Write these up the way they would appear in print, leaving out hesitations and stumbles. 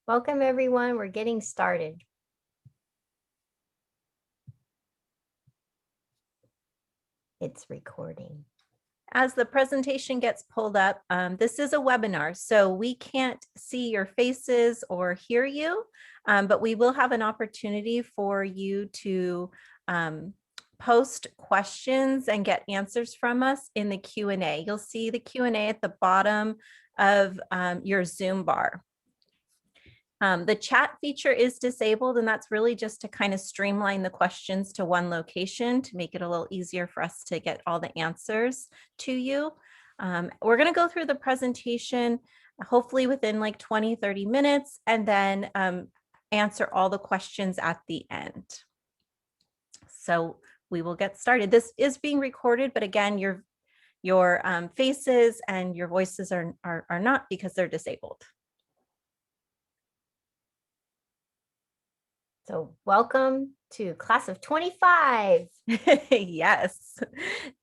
Welcome, everyone. We're getting started. It's recording. As the presentation gets pulled up, this is a webinar, so we can't see your faces or hear you, but we will have an opportunity for you to post questions and get answers from us in the Q&A. You'll see the Q&A at the bottom of your Zoom bar. The chat feature is disabled, and that's really just to kind of streamline the questions to one location to make it a little easier for us to get all the answers to you. We're going to go through the presentation, hopefully within like 20-30 minutes, and then answer all the questions at the end. So we will get started. This is being recorded, but again, your faces and your voices are not, because they're disabled. So welcome to class of 25. Yes.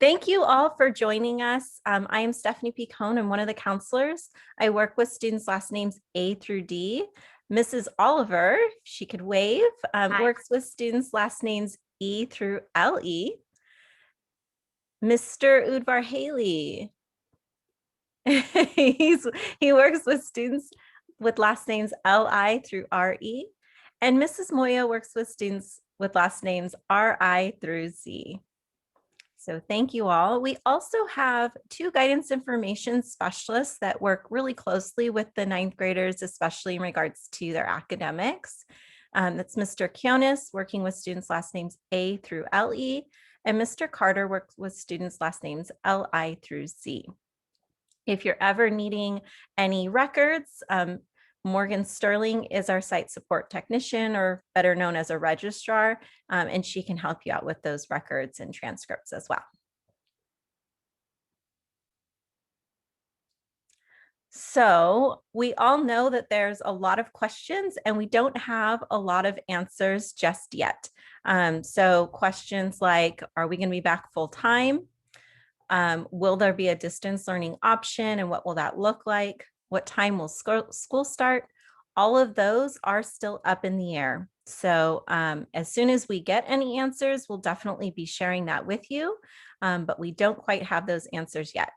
Thank you all for joining us. I am Stephanie P. Cohn. I'm one of the counselors. I work with students' last names A through D. Mrs. Oliver, if she could wave, works with students' last names E through LE. Mr. Udvar Haley. He works with students with last names LI through RE. And Mrs. Moya works with students with last names RI through Z. So thank you all. We also have two guidance information specialists that work really closely with the ninth graders, especially in regards to their academics. That's Mr. Kionis, working with students' last names A through LE, and Mr. Carter works with students' last names LI through Z. If you're ever needing any records, Morgan Sterling is our site support technician, or better known as a registrar, and she can help you out with those records and transcripts as well. So we all know that there's a lot of questions and we don't have a lot of answers just yet. So questions like, are we going to be back full time? Will there be a distance learning option, and what will that look like? What time will school start? All of those are still up in the air. So as soon as we get any answers, we'll definitely be sharing that with you, but we don't quite have those answers yet.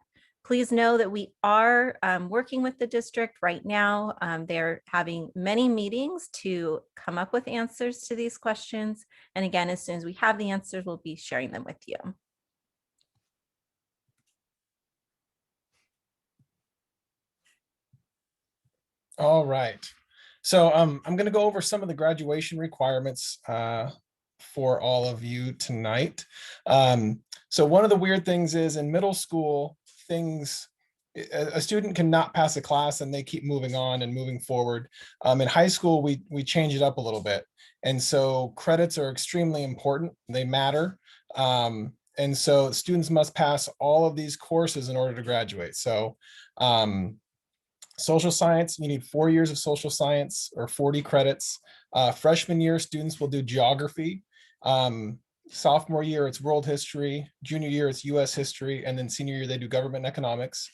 Please know that we are working with the district right now. They're having many meetings to come up with answers to these questions. And again, as soon as we have the answers, we'll be sharing them with you. All right. So I'm going to go over some of the graduation requirements for all of you tonight. So one of the weird things is in middle school, a student cannot pass a class and they keep moving on and moving forward. In high school, we change it up a little bit. And so credits are extremely important. They matter. And so students must pass all of these courses in order to graduate. So social science, you need 4 years of social science or 40 credits. Freshman year, students will do geography. Sophomore year, it's world history. Junior year, it's US history. And then senior year, they do government and economics.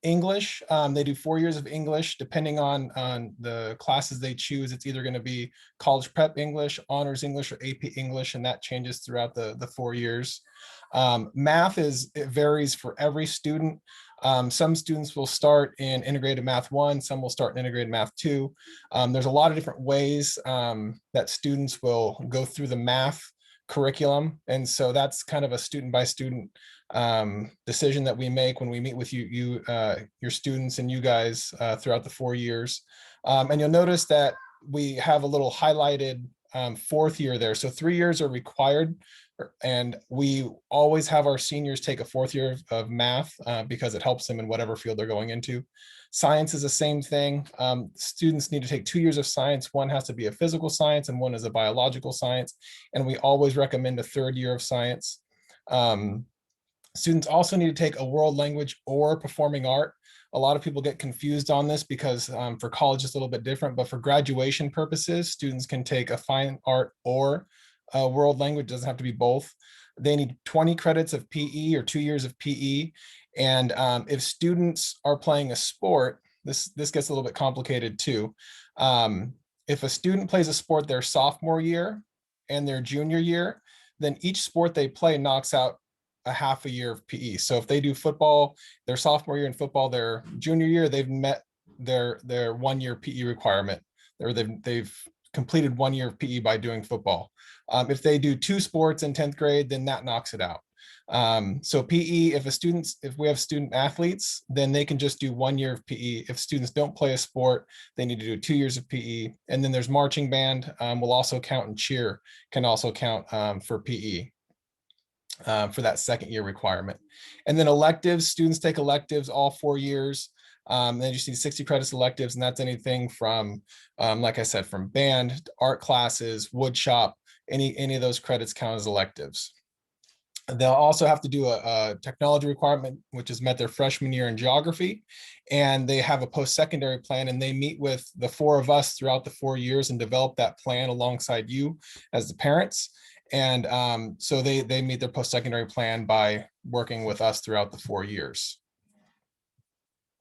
English, they do 4 years of English. Depending on the classes they choose, it's either going to be college prep English, honors English, or AP English, and that changes throughout the 4 years. Math it varies for every student. Some students will start in integrated math 1, some will start in integrated math 2. There's a lot of different ways that students will go through the math curriculum. And so that's kind of a student by student decision that we make when we meet with your students and you guys throughout the 4 years. And you'll notice that we have a little highlighted 4th year there. So 3 years are required. And we always have our seniors take a 4th year of math because it helps them in whatever field they're going into. Science is the same thing. Students need to take 2 years of science. One has to be a physical science and one is a biological science. And we always recommend a 3rd year of science. Students also need to take a world language or performing art. A lot of people get confused on this because for college it's a little bit different, but for graduation purposes, students can take a fine art or world language. Doesn't have to be both. They need 20 credits of PE or 2 years of PE. And if students are playing a sport, this gets a little bit complicated too. If a student plays a sport their sophomore year and their junior year, then each sport they play knocks out a half a year of PE. So if they do football their sophomore year and football their junior year, they've met their 1 year PE requirement, or they've completed 1 year of PE by doing football. If they do 2 sports in 10th grade, then that knocks it out. So PE, if we have student athletes, then they can just do 1 year of PE. If students don't play a sport, they need to do 2 years of PE. And then there's marching band, will also count, and cheer can also count for PE. For that second year requirement. And then electives, students take electives all 4 years. Then you see 60 credits electives, and that's anything from, like I said, from band, art classes, wood shop, any of those credits count as electives. They'll also have to do a technology requirement, which is met their freshman year in geography. And they have a post-secondary plan, and they meet with the 4 of us throughout the 4 years and develop that plan alongside you as the parents. And so they meet their post-secondary plan by working with us throughout the 4 years.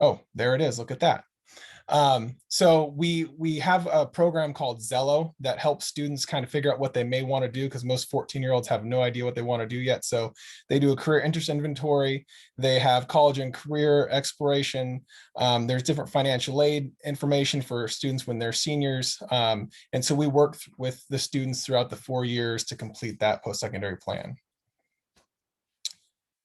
Oh, there it is. Look at that. So we have a program called Zello that helps students kind of figure out what they may want to do, because most 14-year-olds have no idea what they want to do yet. So they do a career interest inventory. They have college and career exploration. There's different financial aid information for students when they're seniors. And so we work with the students throughout the 4 years to complete that post-secondary plan.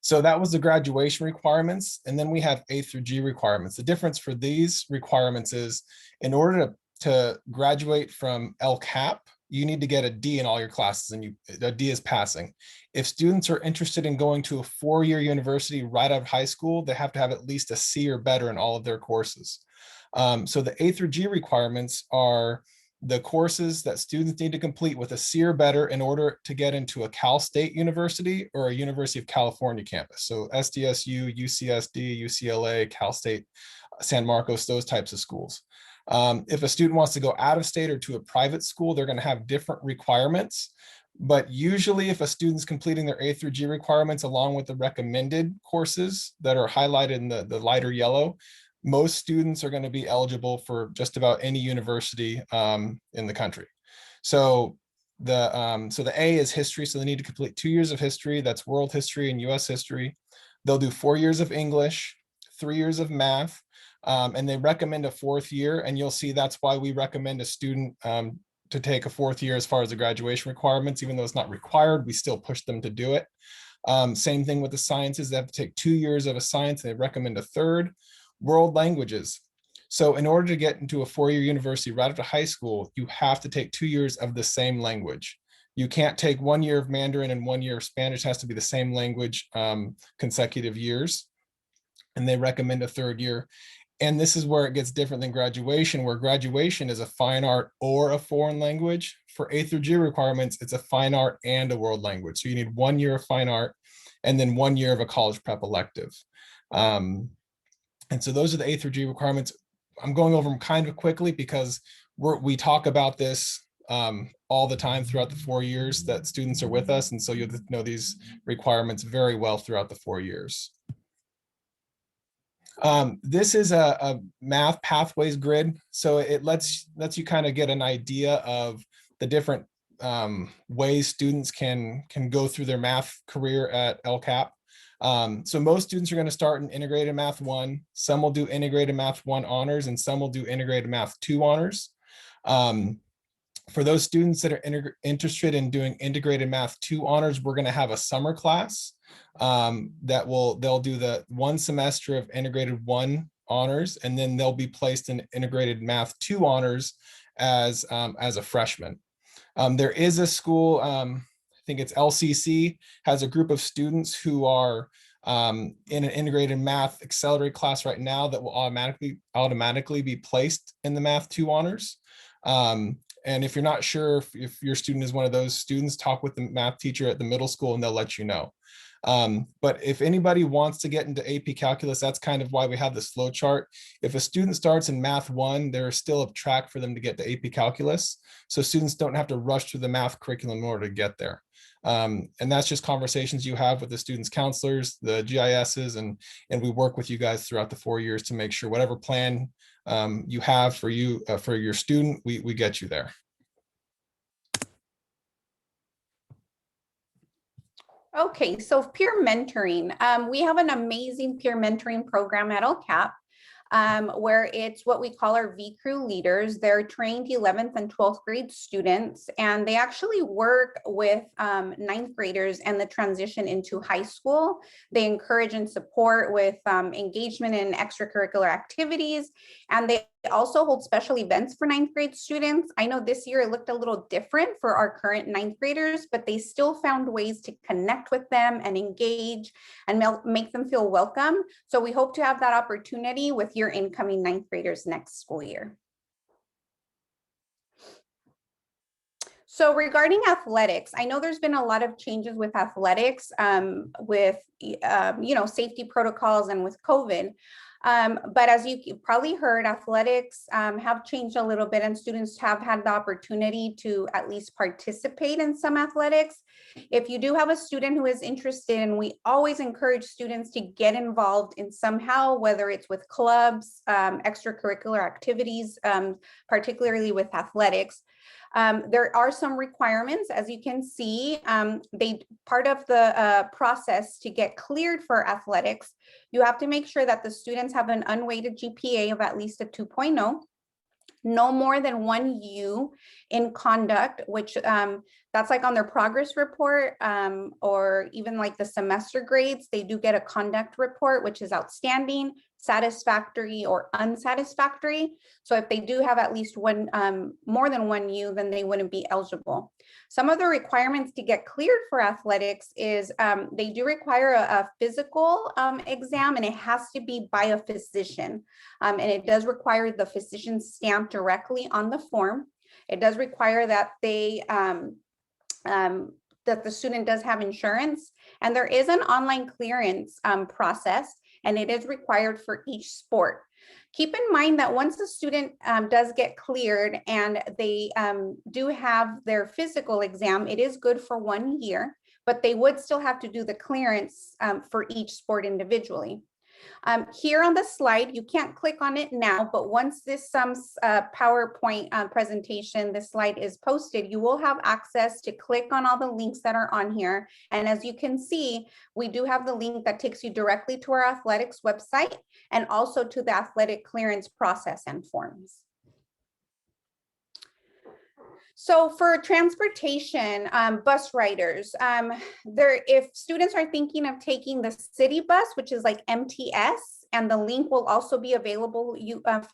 So that was the graduation requirements. And then we have A through G requirements. The difference for these requirements is, in order to graduate from LCAP, you need to get a D in all your classes, and a D is passing. If students are interested in going to a 4-year university right out of high school, they have to have at least a C or better in all of their courses. So the A through G requirements are the courses that students need to complete with a C or better in order to get into a Cal State University or a University of California campus. So SDSU, UCSD, UCLA, Cal State, San Marcos, those types of schools. If a student wants to go out of state or to a private school, they're going to have different requirements. But usually if a student's completing their A through G requirements along with the recommended courses that are highlighted in the lighter yellow, most students are going to be eligible for just about any university in the country. So the A is history. So they need to complete 2 years of history. That's world history and US history. They'll do 4 years of English, 3 years of math, and they recommend a 4th year. And you'll see that's why we recommend a student to take a 4th year as far as the graduation requirements. Even though it's not required, we still push them to do it. Same thing with the sciences. They have to take 2 years of a science, and they recommend a 3rd. World languages. So in order to get into a 4-year university right after high school, you have to take 2 years of the same language. You can't take 1 year of Mandarin and 1 year of Spanish. It has to be the same language consecutive years. And they recommend a 3rd year. And this is where it gets different than graduation, where graduation is a fine art or a foreign language. For A through G requirements, it's a fine art and a world language. So you need 1 year of fine art and then 1 year of a college prep elective. And so those are the A through G requirements. I'm going over them kind of quickly because we talk about this all the time throughout the 4 years that students are with us. And so you'll know these requirements very well throughout the 4 years. This is a math pathways grid. So it lets you kind of get an idea of the different ways students can go through their math career at LCAP. So most students are going to start in integrated math 1. Some will do integrated math 1 honors, and some will do integrated math 2 honors. For those students that are interested in doing integrated math 2 honors, we're going to have a summer class they'll do the 1 semester of integrated 1 honors, and then they'll be placed in integrated math 2 honors as a freshman. There is a school, I think it's LCC, has a group of students who are in an integrated math accelerated class right now that will automatically be placed in the math 2 honors. And if you're not sure if your student is one of those students, talk with the math teacher at the middle school and they'll let you know. But if anybody wants to get into AP Calculus, that's kind of why we have this flow chart. If a student starts in Math 1, there's still a track for them to get to AP Calculus. So students don't have to rush through the math curriculum in order to get there. And that's just conversations you have with the students' counselors, the GISs, and we work with you guys throughout the 4 years to make sure whatever plan you have for your student, we get you there. Okay, so peer mentoring. We have an amazing peer mentoring program at LCAP, where it's what we call our V Crew leaders. They're trained 11th and 12th grade students, and they actually work with 9th graders and the transition into high school. They encourage and support with engagement in extracurricular activities, and they also hold special events for 9th grade students. I know this year it looked a little different for our current 9th graders, but they still found ways to connect with them and engage and make them feel welcome. So we hope to have that opportunity with your incoming 9th graders next school year. So regarding athletics, I know there's been a lot of changes with athletics, with safety protocols and with COVID. But as you probably heard, athletics have changed a little bit, and students have had the opportunity to at least participate in some athletics. If you do have a student who is interested, and we always encourage students to get involved in somehow, whether it's with clubs, extracurricular activities, particularly with athletics. There are some requirements, as you can see. Part of the process to get cleared for athletics, you have to make sure that the students have an unweighted GPA of at least a 2.0, no more than 1 U in conduct, which that's like on their progress report, or even like the semester grades. They do get a conduct report, which is outstanding, satisfactory, or unsatisfactory. So if they do have at least one, more than 1 U, then they wouldn't be eligible. Some of the requirements to get cleared for athletics is they do require a physical exam, and it has to be by a physician. And it does require the physician's stamp directly on the form. It does require that that the student does have insurance, and there is an online clearance process, and it is required for each sport. Keep in mind that once the student does get cleared and they do have their physical exam, it is good for 1 year, but they would still have to do the clearance for each sport individually. Here on the slide, you can't click on it now, but once this PowerPoint presentation, this slide is posted, you will have access to click on all the links that are on here. And as you can see, we do have the link that takes you directly to our athletics website and also to the athletic clearance process and forms. So for transportation, bus riders, if students are thinking of taking the city bus, which is like MTS, and the link will also be available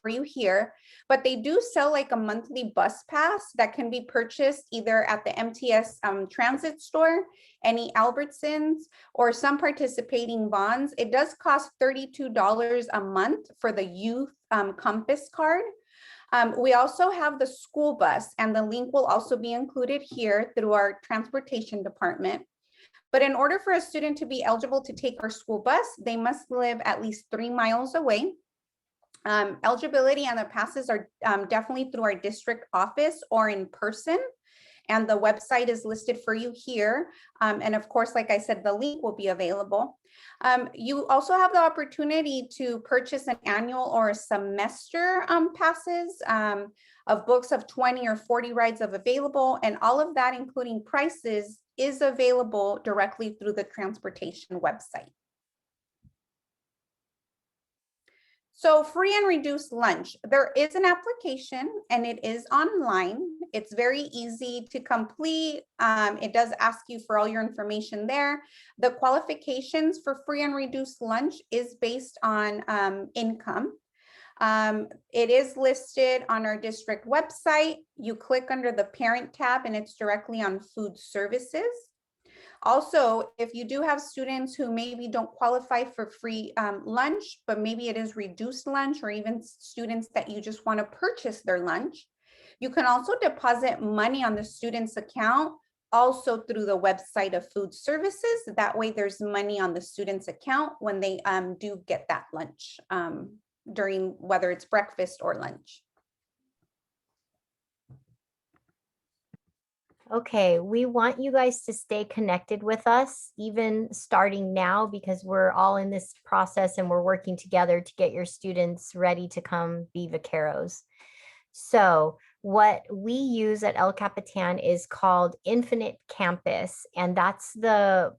for you here, but they do sell like a monthly bus pass that can be purchased either at the MTS transit store, any Albertsons, or some participating bonds. It does cost $32 a month for the youth Compass card. We also have the school bus, and the link will also be included here through our transportation department. But in order for a student to be eligible to take our school bus, they must live at least 3 miles away. Eligibility and the passes are definitely through our district office or in person. And the website is listed for you here. And of course, like I said, the link will be available. You also have the opportunity to purchase an annual or a semester passes of books of 20 or 40 rides available. And all of that, including prices, is available directly through the transportation website. So free and reduced lunch, there is an application and it is online. It's very easy to complete. It does ask you for all your information there. The qualifications for free and reduced lunch is based on income. It is listed on our district website. You click under the parent tab and it's directly on food services. Also, if you do have students who maybe don't qualify for free lunch, but maybe it is reduced lunch, or even students that you just want to purchase their lunch, you can also deposit money on the student's account also through the website of food services. That way there's money on the student's account when they do get that lunch during whether it's breakfast or lunch. Okay, we want you guys to stay connected with us, even starting now, because we're all in this process and we're working together to get your students ready to come be vaqueros. So what we use at El Capitan is called Infinite Campus, and that's the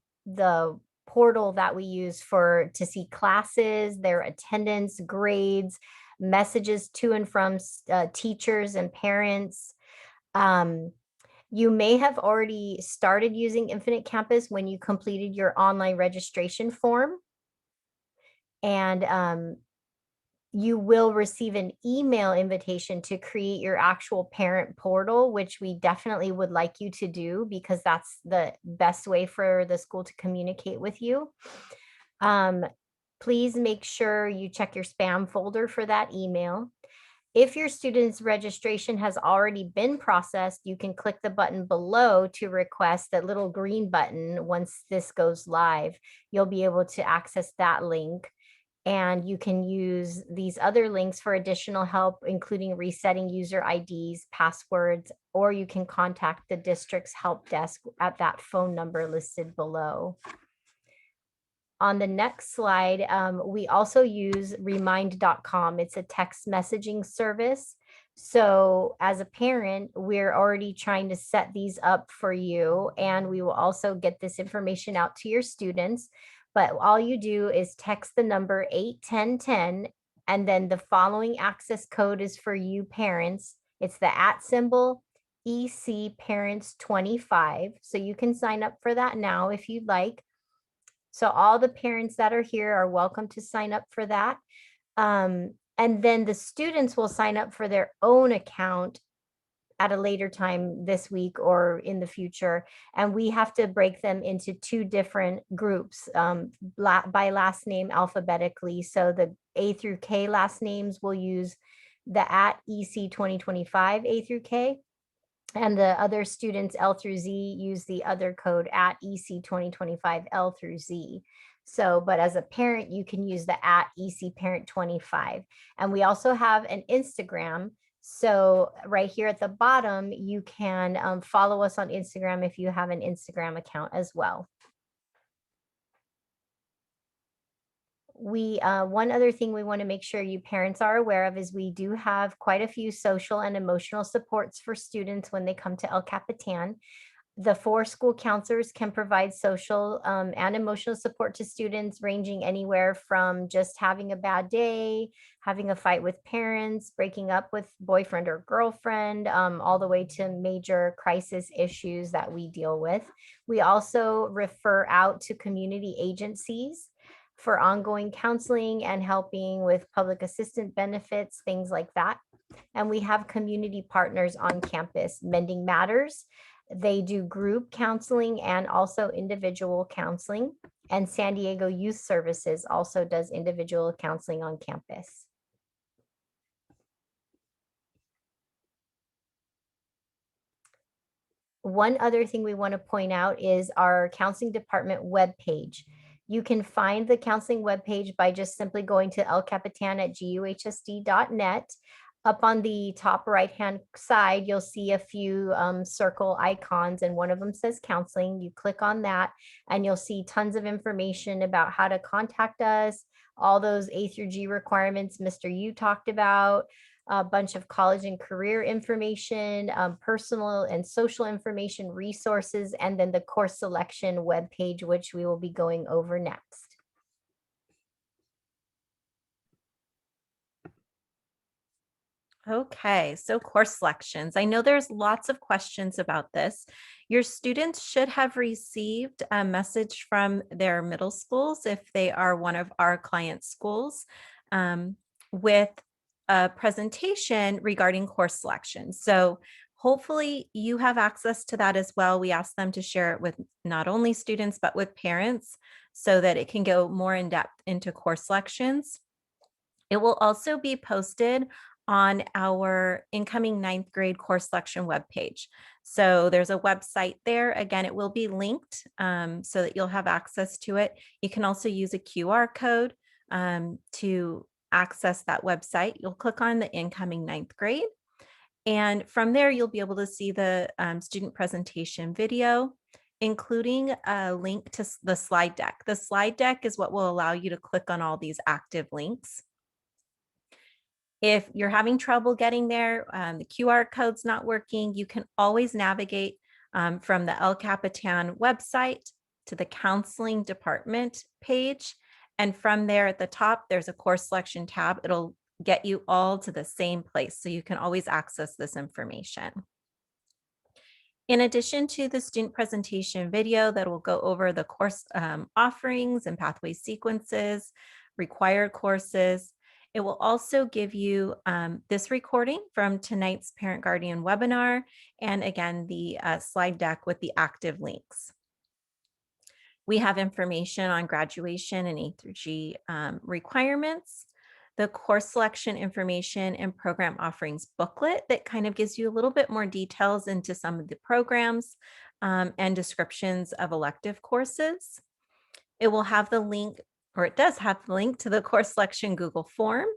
portal that we use to see classes, their attendance, grades, messages to and from teachers and parents. You may have already started using Infinite Campus when you completed your online registration form. And you will receive an email invitation to create your actual parent portal, which we definitely would like you to do because that's the best way for the school to communicate with you. Please make sure you check your spam folder for that email. If your student's registration has already been processed, you can click the button below to request that little green button. Once this goes live, you'll be able to access that link. And you can use these other links for additional help, including resetting user IDs, passwords, or you can contact the district's help desk at that phone number listed below. On the next slide, we also use remind.com. It's a text messaging service. So as a parent, we're already trying to set these up for you, and we will also get this information out to your students. But all you do is text the number 81010, and then the following access code is for you parents. It's the @ EC Parents 25. So you can sign up for that now if you'd like. So all the parents that are here are welcome to sign up for that. And then the students will sign up for their own account at a later time this week or in the future. And we have to break them into 2 different groups by last name alphabetically. So the A through K last names will use the @EC 2025 A through K. And the other students L through Z use the other code @EC 2025 L through Z. So, but as a parent, you can use the @EC Parent 25. And we also have an Instagram. So right here at the bottom, you can follow us on Instagram if you have an Instagram account as well. One other thing we want to make sure you parents are aware of is we do have quite a few social and emotional supports for students when they come to El Capitan. The 4 school counselors can provide social and emotional support to students, ranging anywhere from just having a bad day, having a fight with parents, breaking up with boyfriend or girlfriend, all the way to major crisis issues that we deal with. We also refer out to community agencies for ongoing counseling and helping with public assistance benefits, things like that. And we have community partners on campus, Mending Matters. They do group counseling and also individual counseling. And San Diego Youth Services also does individual counseling on campus. One other thing we want to point out is our counseling department webpage. You can find the counseling webpage by just simply going to lcapitan@guhsd.net. Up on the top right-hand side, you'll see a few circle icons, and one of them says counseling. You click on that, and you'll see tons of information about how to contact us, all those A through G requirements Mr. Yu talked about, a bunch of college and career information, personal and social information, resources, and then the course selection webpage, which we will be going over next. Okay, so course selections. I know there's lots of questions about this. Your students should have received a message from their middle schools if they are one of our client schools with a presentation regarding course selection. So hopefully you have access to that as well. We ask them to share it with not only students, but with parents so that it can go more in depth into course selections. It will also be posted on our incoming 9th grade course selection webpage. So there's a website there. Again, it will be linked so that you'll have access to it. You can also use a QR code to access that website. You'll click on the incoming 9th grade. And from there, you'll be able to see the student presentation video, including a link to the slide deck. The slide deck is what will allow you to click on all these active links. If you're having trouble getting there, the QR code's not working, you can always navigate from the El Capitan website to the counseling department page. And from there at the top, there's a course selection tab. It'll get you all to the same place, so you can always access this information. In addition to the student presentation video that will go over the course offerings and pathway sequences, required courses, it will also give you this recording from tonight's parent guardian webinar, and again, the slide deck with the active links. We have information on graduation and A through G requirements, the course selection information and program offerings booklet that kind of gives you a little bit more details into some of the programs and descriptions of elective courses. It will have the link, or it does have the link to the course selection Google form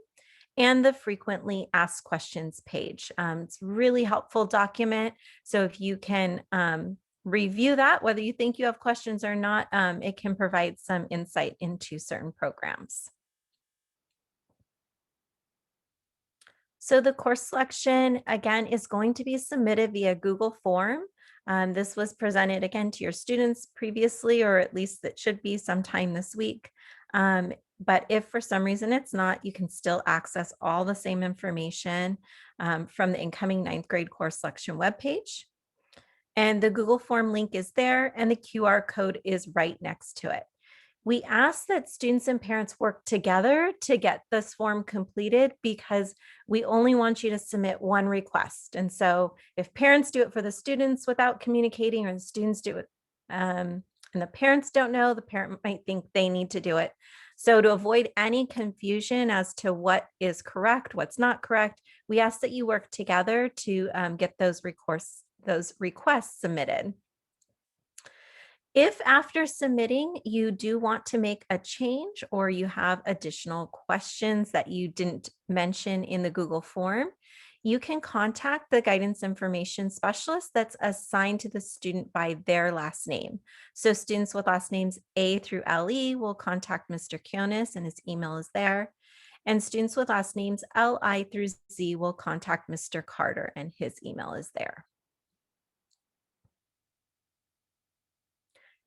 and the frequently asked questions page. It's a really helpful document. So if you can review that, whether you think you have questions or not, it can provide some insight into certain programs. So the course selection, again, is going to be submitted via Google form. This was presented again to your students previously, or at least it should be sometime this week. But if for some reason it's not, you can still access all the same information from the incoming 9th grade course selection webpage. And the Google form link is there, and the QR code is right next to it. We ask that students and parents work together to get this form completed, because we only want you to submit one request. And so if parents do it for the students without communicating, or the students do it and the parents don't know, the parent might think they need to do it. So to avoid any confusion as to what is correct, what's not correct, we ask that you work together to get those requests submitted. If after submitting, you do want to make a change, or you have additional questions that you didn't mention in the Google form, you can contact the guidance information specialist that's assigned to the student by their last name. So students with last names A through LE will contact Mr. Kionis, and his email is there. And students with last names LI through Z will contact Mr. Carter, and his email is there.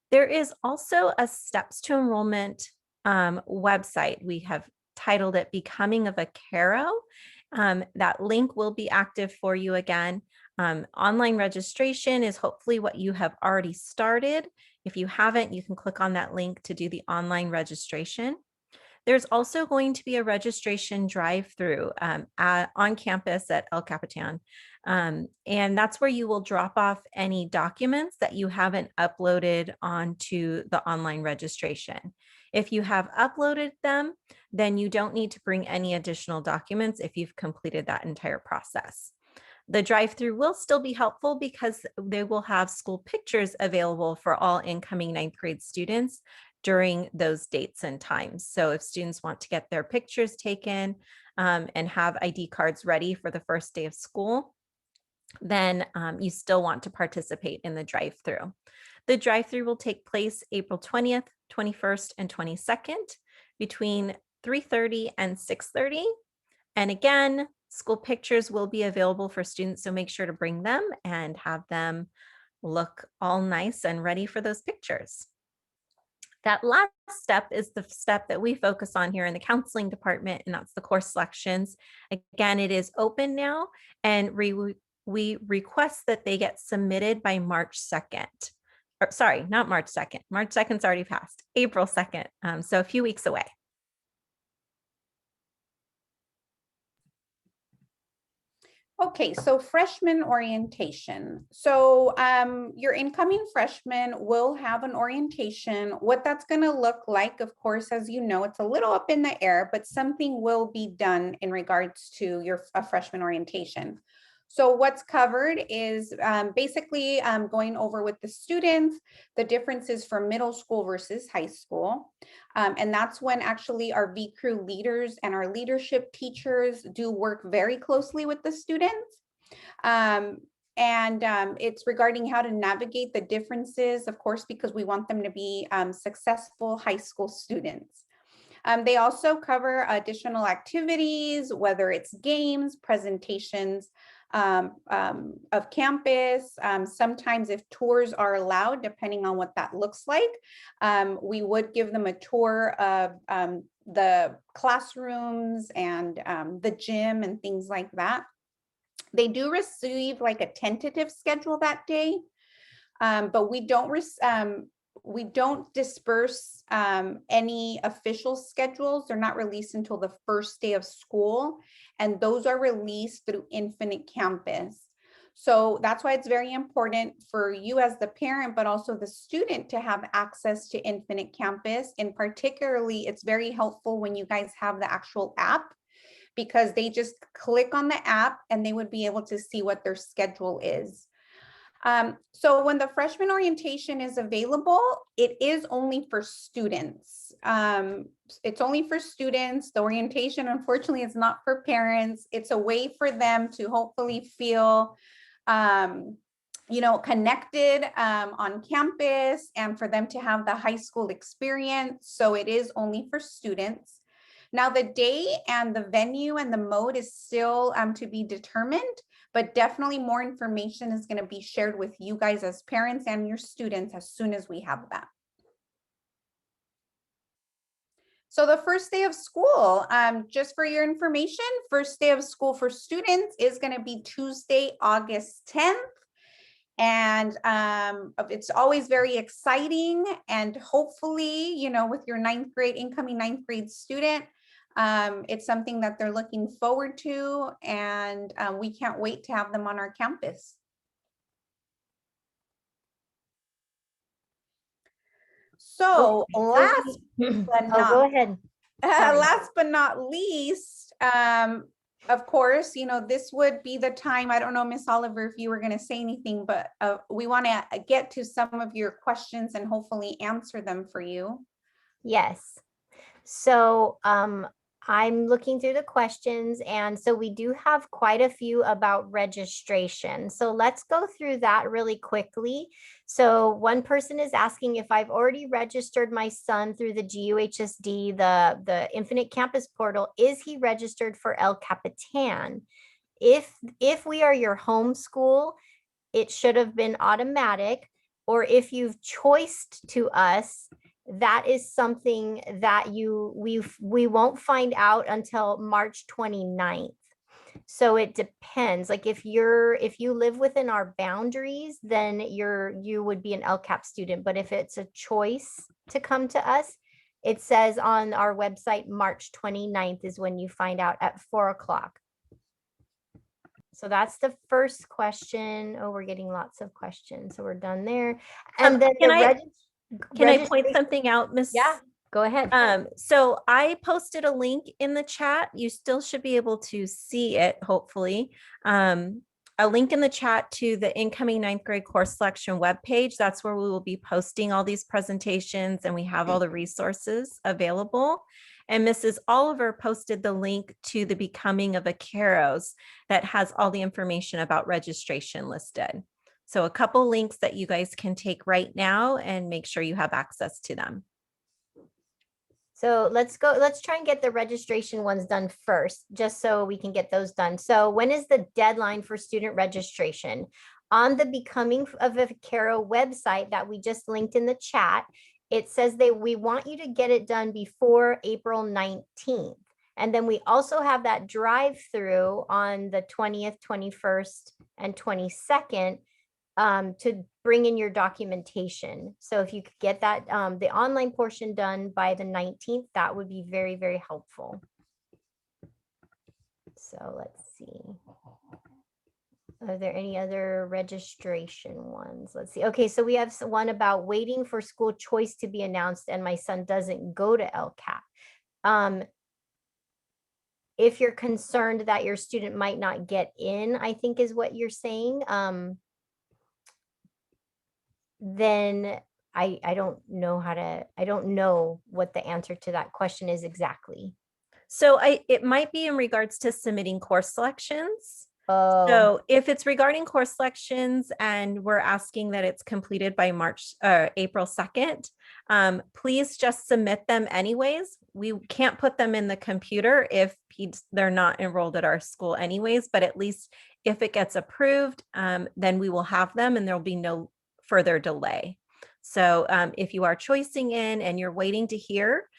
There is also a Steps to Enrollment website. We have titled it Becoming a Vaquero. That link will be active for you again. Online registration is hopefully what you have already started. If you haven't, you can click on that link to do the online registration. There's also going to be a registration drive-through on campus at El Capitan. And that's where you will drop off any documents that you haven't uploaded onto the online registration. If you have uploaded them, then you don't need to bring any additional documents if you've completed that entire process. The drive-through will still be helpful because they will have school pictures available for all incoming 9th grade students during those dates and times. So if students want to get their pictures taken and have ID cards ready for the first day of school, then you still want to participate in the drive-through. The drive-through will take place April 20th, 21st, and 22nd between 3:30 and 6:30. And again, school pictures will be available for students, so make sure to bring them and have them look all nice and ready for those pictures. That last step is the step that we focus on here in the counseling department, and that's the course selections. Again, it is open now, and we request that they get submitted by March 2nd. Or, sorry, not March 2nd. March 2nd's already passed. April 2nd, so a few weeks away. Okay, so freshman orientation. So your incoming freshmen will have an orientation. What that's going to look like, of course, as you know, it's a little up in the air, but something will be done in regards to your freshman orientation. So what's covered is basically going over with the students, the differences from middle school versus high school. And that's when actually our V Crew leaders and our leadership teachers do work very closely with the students. It's regarding how to navigate the differences, of course, because we want them to be successful high school students. They also cover additional activities, whether it's games, presentations, of campus. Sometimes if tours are allowed, depending on what that looks like, we would give them a tour of the classrooms and the gym and things like that. They do receive like a tentative schedule that day, but we don't disperse any official schedules. They're not released until the first day of school, and those are released through Infinite Campus. So that's why it's very important for you as the parent, but also the student, to have access to Infinite Campus. And particularly, it's very helpful when you guys have the actual app, because they just click on the app and they would be able to see what their schedule is. So when the freshman orientation is available, it is only for students. It's only for students. The orientation, unfortunately, is not for parents. It's a way for them to hopefully feel, connected on campus, and for them to have the high school experience. So it is only for students. Now, the day and the venue and the mode is still to be determined, but definitely more information is going to be shared with you guys as parents and your students as soon as we have that. So the first day of school, just for your information, first day of school for students is going to be Tuesday, August 10th. And it's always very exciting, and hopefully, with your incoming ninth grade student, it's something that they're looking forward to, and we can't wait to have them on our campus. So last but not, go ahead. Last but not least, of course, this would be the time. I don't know, Miss Oliver, if you were going to say anything, but we want to get to some of your questions and hopefully answer them for you. Yes. So I'm looking through the questions, and so we do have quite a few about registration. So let's go through that really quickly. So one person is asking if I've already registered my son through the GUHSD, the Infinite Campus portal. Is he registered for El Capitan? If we are your home school, it should have been automatic, or if you've choiced to us, that is something that we won't find out until March 29th. So it depends. Like if you live within our boundaries, then you would be an LCAP student. But if it's a choice to come to us, it says on our website, March 29th is when you find out at 4 o'clock. So that's the first question. Oh, we're getting lots of questions. So we're done there. And then can I point something out, Miss? Yeah, go ahead. So I posted a link in the chat. You still should be able to see it, hopefully. A link in the chat to the incoming ninth grade course selection webpage. That's where we will be posting all these presentations, and we have all the resources available. And Mrs. Oliver posted the link to the Becoming of a Keros that has all the information about registration listed. So a couple links that you guys can take right now and make sure you have access to them. So let's try and get the registration ones done first, just so we can get those done. So when is the deadline for student registration? On the Becoming of a Kero website that we just linked in the chat, it says we want you to get it done before April 19th. And then we also have that drive-through on the 20th, 21st, and 22nd to bring in your documentation. So if you could get that, the online portion done by the 19th, that would be very, very helpful. So let's see. Are there any other registration ones? Let's see. Okay, so we have one about waiting for school choice to be announced and my son doesn't go to LCAP. If you're concerned that your student might not get in, I think is what you're saying, then I don't know I don't know what the answer to that question is exactly. So it might be in regards to submitting course selections. Oh, So if it's regarding course selections and we're asking that it's completed by April 2nd, please just submit them anyways. We can't put them in the computer if they're not enrolled at our school anyways, but at least if it gets approved, then we will have them and there'll be no further delay. So if you are choicing in and you're waiting to hear,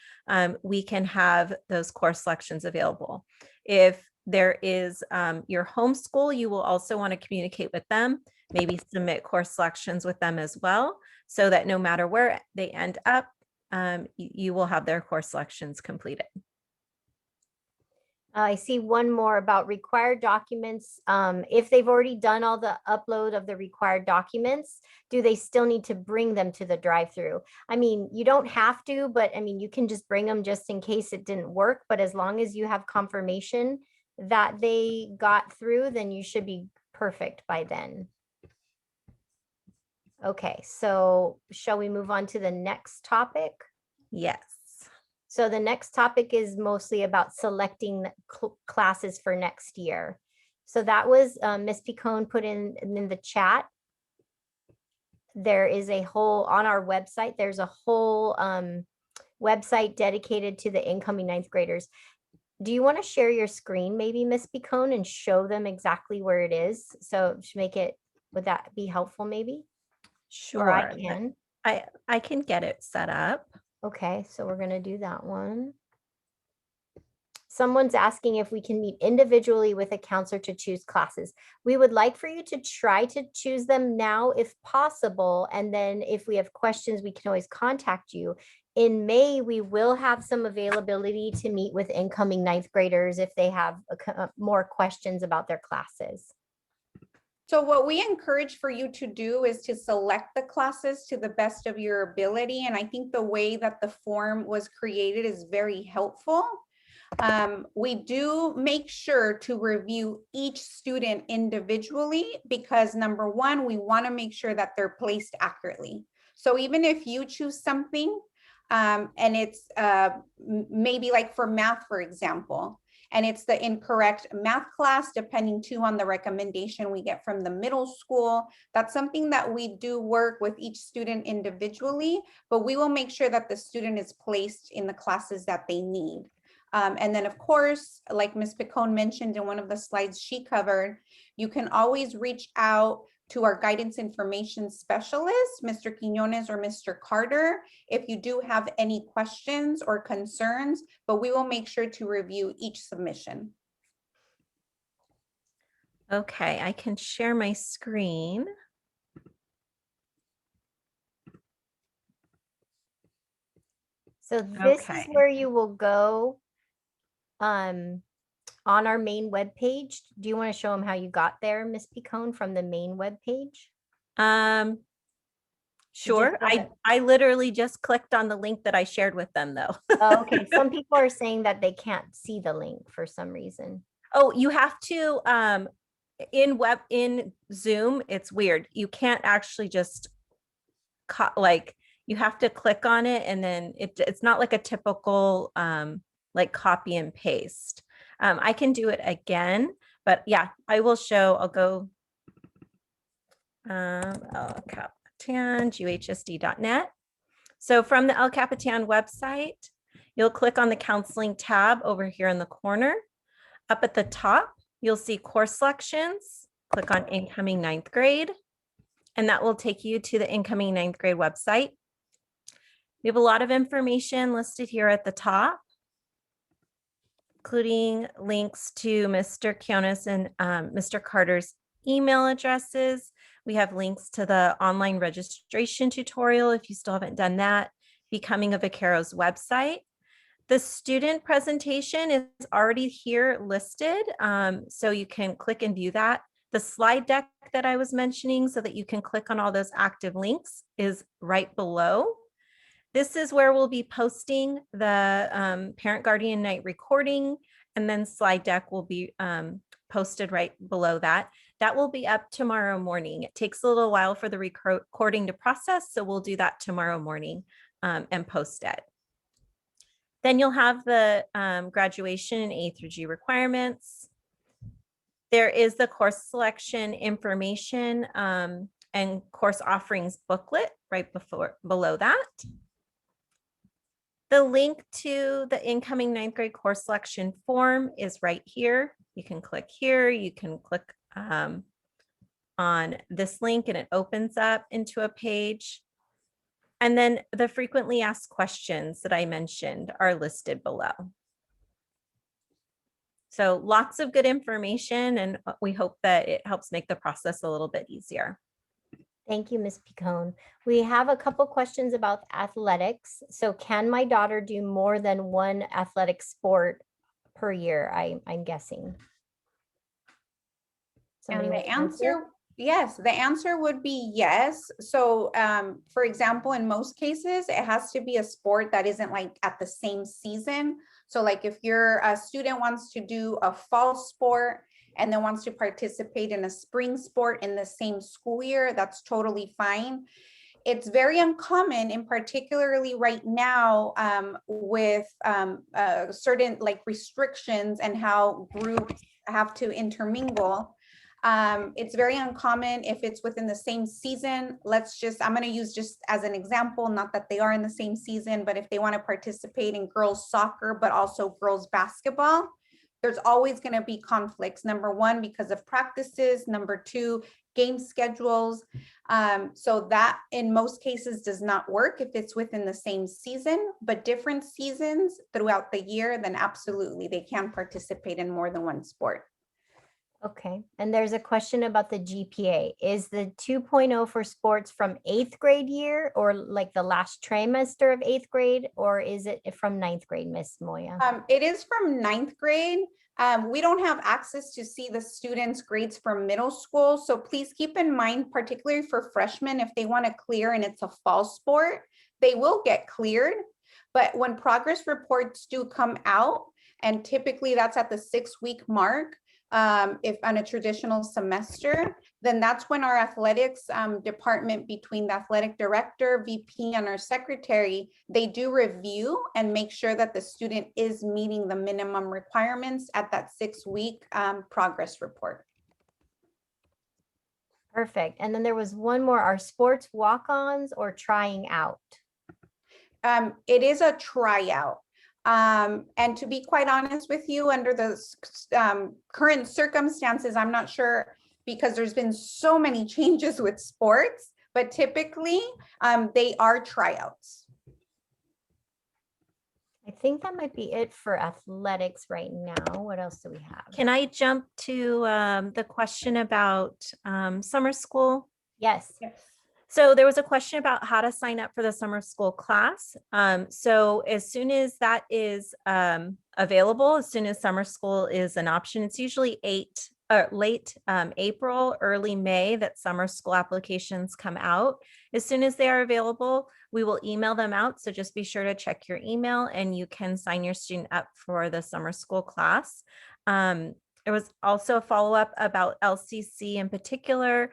we can have those course selections available. If there is your homeschool, you will also want to communicate with them, maybe submit course selections with them as well, so that no matter where they end up, you will have their course selections completed. I see one more about required documents. If they've already done all the upload of the required documents, do they still need to bring them to the drive-through? I mean, you don't have to, but I mean, you can just bring them just in case it didn't work. But as long as you have confirmation that they got through, then you should be perfect by then. Okay, so shall we move on to the next topic? Yes. So the next topic is mostly about selecting classes for next year. So that was Ms. Picone put in the chat. There is a whole, on our website, there's a whole website dedicated to the incoming ninth graders. Do you want to share your screen maybe, Ms. Picone, and show them exactly where it is? So to make it, would that be helpful maybe? Sure. Or I can. I can get it set up. Okay, so we're going to do that one. Someone's asking if we can meet individually with a counselor to choose classes. We would like for you to try to choose them now if possible. And then if we have questions, we can always contact you. In May, we will have some availability to meet with incoming ninth graders if they have more questions about their classes. So what we encourage for you to do is to select the classes to the best of your ability. And I think the way that the form was created is very helpful. We do make sure to review each student individually because number one, we want to make sure that they're placed accurately. So even if you choose something and it's maybe like for math, for example, and it's the incorrect math class, depending too on the recommendation we get from the middle school. That's something that we do work with each student individually, but we will make sure that the student is placed in the classes that they need. And then of course, like Ms. Picone mentioned in one of the slides she covered, you can always reach out to our guidance information specialist, Mr. Quinones or Mr. Carter, if you do have any questions or concerns, but we will make sure to review each submission. Okay, I can share my screen. So this is Okay. where you will go on our main web page. Do you want to show them how you got there, Ms. Picone, from the main web page? Sure. I literally just clicked on the link that I shared with them though. Oh, okay. Some people are saying that they can't see the link for some reason. Oh, you have to in Zoom, it's weird. You can't actually just you have to click on it and then it's not like a typical like copy and paste. I can do it again, but yeah, I will show. I'll go El Capitan, ghsd.net. So from the El Capitan website, you'll click on the counseling tab over here in the corner. Up at the top, you'll see course selections. Click on incoming ninth grade, and that will take you to the incoming ninth grade website. We have a lot of information listed here at the top, including links to Mr. Quinones and Mr. Carter's email addresses. We have links to the online registration tutorial if you still haven't done that, Becoming a Vaquero's website. The student presentation is already here listed, so you can click and view that. The slide deck that I was mentioning so that you can click on all those active links is right below. This is where we'll be posting the parent guardian night recording, and then slide deck will be posted right below that. That will be up tomorrow morning. It takes a little while for the recording to process, so we'll do that tomorrow morning and post it. Then you'll have the graduation and A through G requirements. There is the course selection information and course offerings booklet right below that. The link to the incoming 9th grade course selection form is right here. You can click here, you can click on this link and it opens up into a page. And then the frequently asked questions that I mentioned are listed below. So lots of good information, and we hope that it helps make the process a little bit easier. Thank you, Ms. Picone. We have a couple questions about athletics. So can my daughter do more than one athletic sport per year? I'm guessing. And Somebody the want to answer? answer, yes, the answer would be yes. So for example, in most cases, it has to be a sport that isn't like at the same season. So like if your student wants to do a fall sport and then wants to participate in a spring sport in the same school year, that's totally fine. It's very uncommon, in particularly right now with certain like restrictions and how groups have to intermingle. It's very uncommon if it's within the same season. I'm going to use just as an example, not that they are in the same season, but if they want to participate in girls soccer, but also girls basketball, there's always going to be conflicts. Number one, because of practices. Number two, game schedules. So that in most cases does not work if it's within the same season, but different seasons throughout the year, then absolutely they can participate in more than one sport. Okay, and there's a question about the GPA. Is the 2.0 for sports from 8th grade year or like the last trimester of 8th grade, or is it from 9th grade, Miss Moya? It is from 9th grade. We don't have access to see the students' grades from middle school. So please keep in mind, particularly for freshmen, if they want to clear and it's a fall sport, they will get cleared. But when progress reports do come out, and typically that's at the 6-week mark, if on a traditional semester, then that's when our athletics department, between the athletic director, VP, and our secretary, they do review and make sure that the student is meeting the minimum requirements at that 6-week progress report. Perfect. And then there was one more, are sports walk-ons or trying out? It is a tryout. And to be quite honest with you, under the current circumstances, I'm not sure, because there's been so many changes with sports, but typically they are tryouts. I think that might be it for athletics right now. What else do we have? Can I jump to the question about summer school? Yes. Yes. So there was a question about how to sign up for the summer school class. So as soon as that is available, as soon as summer school is an option, it's usually late April, early May that summer school applications come out. As soon as they are available, we will email them out. So just be sure to check your email and you can sign your student up for the summer school class. There was also a follow-up about LCC in particular.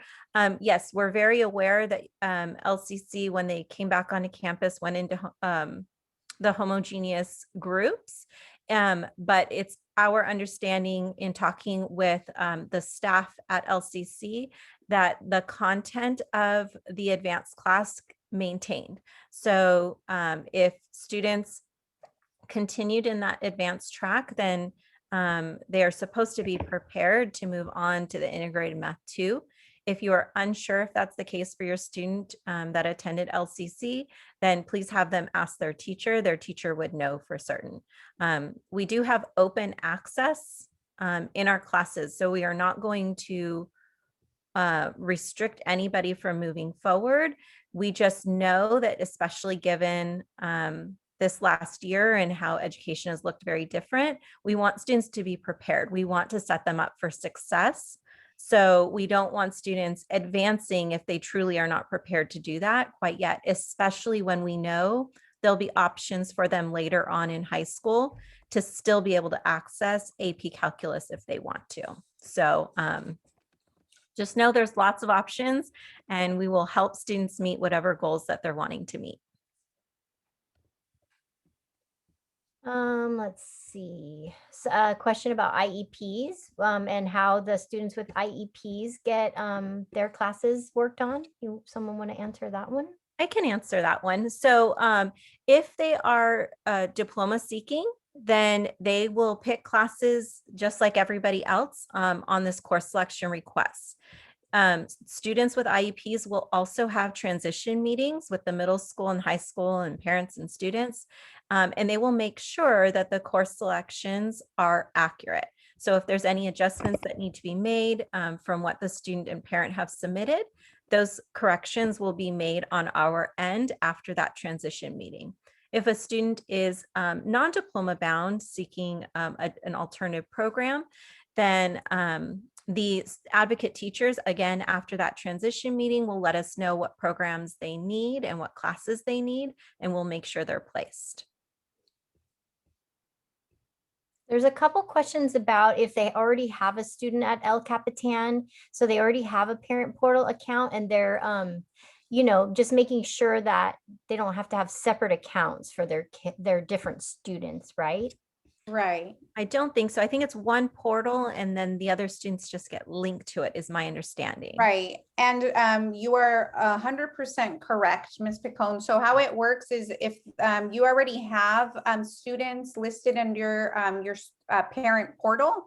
Yes, we're very aware that LCC, when they came back onto campus, went into the homogeneous groups. But it's our understanding in talking with the staff at LCC that the content of the advanced class maintained. So if students continued in that advanced track, then they are supposed to be prepared to move on to the integrated math 2. If you are unsure if that's the case for your student that attended LCC, then please have them ask their teacher. Their teacher would know for certain. We do have open access in our classes, so we are not going to restrict anybody from moving forward. We just know that, especially given this last year and how education has looked very different, we want students to be prepared. We want to set them up for success. So we don't want students advancing if they truly are not prepared to do that quite yet, especially when we know there'll be options for them later on in high school to still be able to access AP Calculus if they want to. So just know there's lots of options, and we will help students meet whatever goals that they're wanting to meet. Let's see. So, a question about IEPs and how the students with IEPs get their classes worked on. Someone want to answer that one? I can answer that one. So if they are diploma seeking, then they will pick classes just like everybody else on this course selection request. Students with IEPs will also have transition meetings with the middle school and high school and parents and students, and they will make sure that the course selections are accurate. So if there's any adjustments that need to be made from what the student and parent have submitted, those corrections will be made on our end after that transition meeting. If a student is non-diploma bound seeking an alternative program, then the advocate teachers, again, after that transition meeting, will let us know what programs they need and what classes they need, and we'll make sure they're placed. There's a couple questions about if they already have a student at El Capitan, so they already have a parent portal account, and they're, just making sure that they don't have to have separate accounts for their different students, right? Right. I don't think so. I think it's one portal, and then the other students just get linked to it, is my understanding. Right. And you are 100% correct, Ms. Picone. So how it works is if you already have students listed under your parent portal,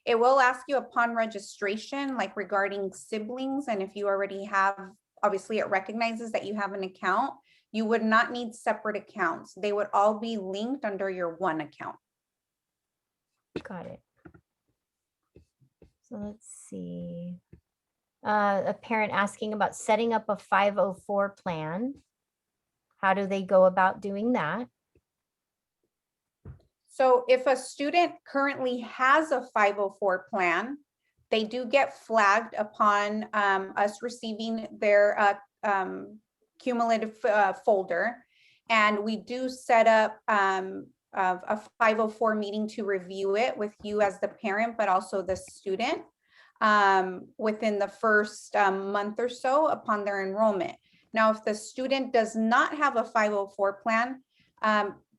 it will ask you upon registration, like regarding siblings. And if you already have, obviously it recognizes that you have an account, you would not need separate accounts. They would all be linked under your one account. Got it. So let's see. A parent asking about setting up a 504 plan. How do they go about doing that? So if a student currently has a 504 plan, they do get flagged upon us receiving their cumulative folder. And we do set up a 504 meeting to review it with you as the parent, but also the student within the first month or so upon their enrollment. Now, if the student does not have a 504 plan,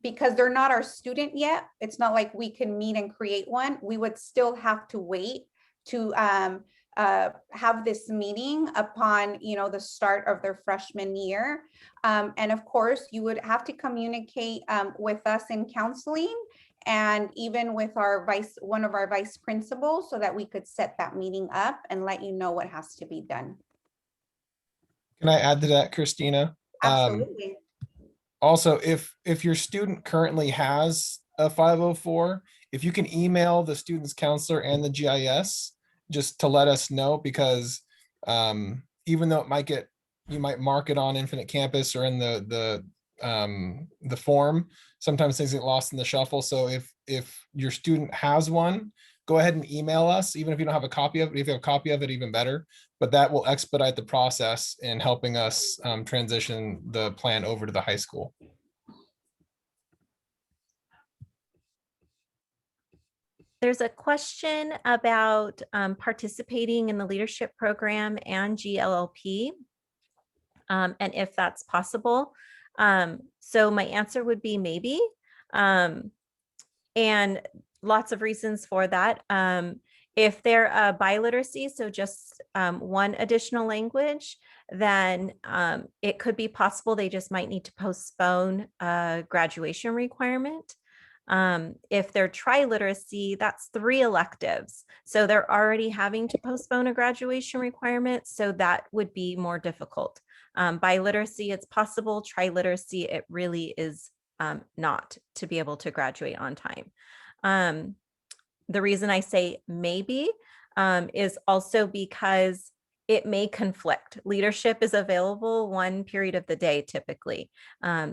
because they're not our student yet, it's not like we can meet and create one. We would still have to wait to have this meeting upon, the start of their freshman year. And of course, you would have to communicate with us in counseling and even with one of our vice principals, so that we could set that meeting up and let you know what has to be done. Can I add to that, Christina? Absolutely. Also, if your student currently has a 504, if you can email the student's counselor and the GIS just to let us know, because even though you might mark it on Infinite Campus or in the form, sometimes things get lost in the shuffle. So if your student has one, go ahead and email us, even if you don't have a copy of it. If you have a copy of it, even better. But that will expedite the process in helping us transition the plan over to the high school. There's a question about participating in the leadership program and GLLP, and if that's possible. So my answer would be maybe, and lots of reasons for that. If they're biliteracy, so just one additional language, then it could be possible they just might need to postpone a graduation requirement. If they're triliteracy, that's 3 electives. So they're already having to postpone a graduation requirement. So that would be more difficult. Biliteracy, it's possible. Triliteracy, it really is not to be able to graduate on time. The reason I say maybe is also because it may conflict. Leadership is available one period of the day typically.